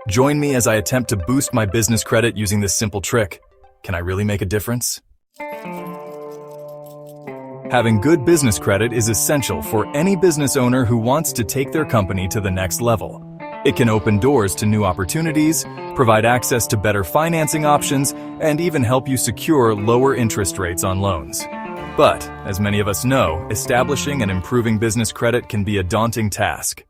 Join me as I attempt to boost my business credit using this simple trick. Can I really make a difference? Having good business credit is essential for any business owner who wants to take their company to the next level. It can open doors to new opportunities, provide access to better financing options, and even help you secure lower interest rates on loans. But, as many of us know, establishing and improving business credit can be a daunting task.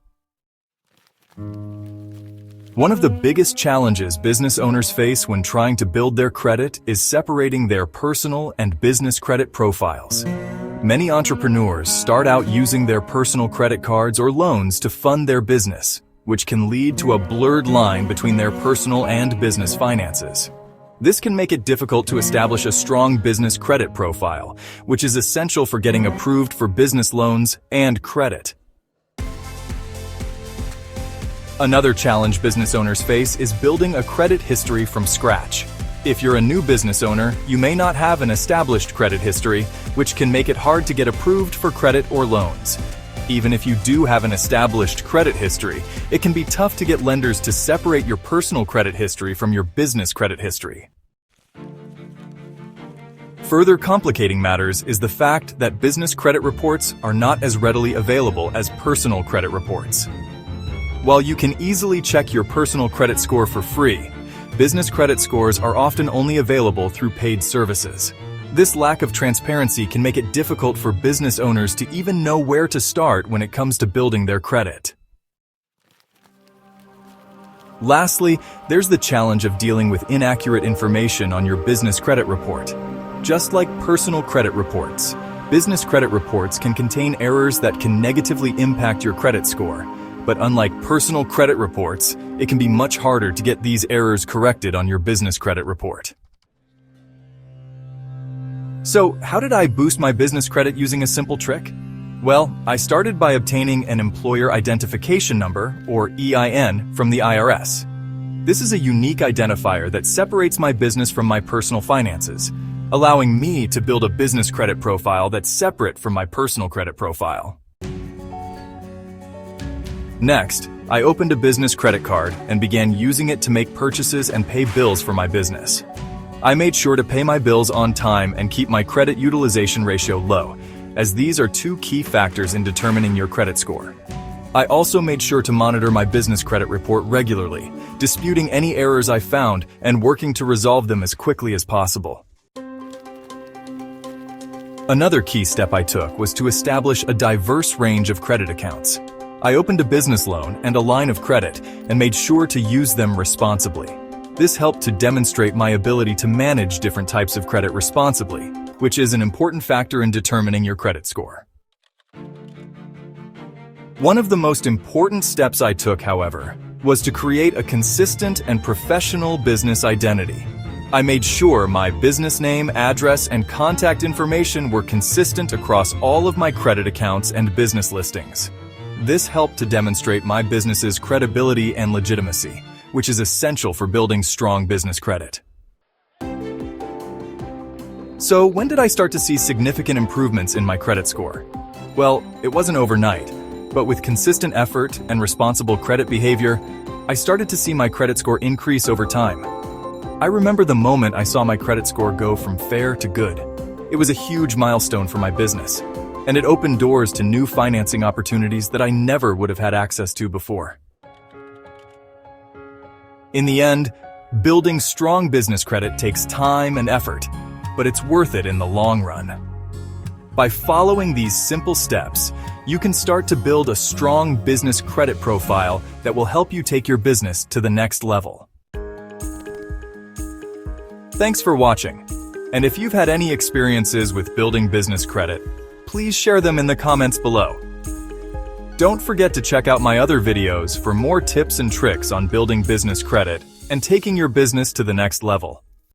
One of the biggest challenges business owners face when trying to build their credit is separating their personal and business credit profiles. Many entrepreneurs start out using their personal credit cards or loans to fund their business, which can lead to a blurred line between their personal and business finances. This can make it difficult to establish a strong business credit profile, which is essential for getting approved for business loans and credit. Another challenge business owners face is building a credit history from scratch. If you're a new business owner, you may not have an established credit history, which can make it hard to get approved for credit or loans. Even if you do have an established credit history, it can be tough to get lenders to separate your personal credit history from your business credit history. Further complicating matters is the fact that business credit reports are not as readily available as personal credit reports. While you can easily check your personal credit score for free, business credit scores are often only available through paid services. This lack of transparency can make it difficult for business owners to even know where to start when it comes to building their credit. Lastly, there's the challenge of dealing with inaccurate information on your business credit report. Just like personal credit reports, business credit reports can contain errors that can negatively impact your credit score. But unlike personal credit reports, it can be much harder to get these errors corrected on your business credit report. So, how did I boost my business credit using a simple trick? Well, I started by obtaining an Employer Identification Number, or EIN, from the IRS. This is a unique identifier that separates my business from my personal finances, allowing me to build a business credit profile that's separate from my personal credit profile. Next, I opened a business credit card and began using it to make purchases and pay bills for my business. I made sure to pay my bills on time and keep my credit utilization ratio low, as these are two key factors in determining your credit score. I also made sure to monitor my business credit report regularly, disputing any errors I found and working to resolve them as quickly as possible. Another key step I took was to establish a diverse range of credit accounts. I opened a business loan and a line of credit and made sure to use them responsibly. This helped to demonstrate my ability to manage different types of credit responsibly, which is an important factor in determining your credit score. One of the most important steps I took, however, was to create a consistent and professional business identity. I made sure my business name, address, and contact information were consistent across all of my credit accounts and business listings. This helped to demonstrate my business's credibility and legitimacy, which is essential for building strong business credit. So, when did I start to see significant improvements in my credit score? Well, it wasn't overnight, but with consistent effort and responsible credit behavior, I started to see my credit score increase over time. I remember the moment I saw my credit score go from fair to good. It was a huge milestone for my business, and it opened doors to new financing opportunities that I never would have had access to before. In the end, building strong business credit takes time and effort, but it's worth it in the long run. By following these simple steps, you can start to build a strong business credit profile that will help you take your business to the next level. Thanks for watching, and if you've had any experiences with building business credit, please share them in the comments below. Don't forget to check out my other videos for more tips and tricks on building business credit and taking your business to the next level.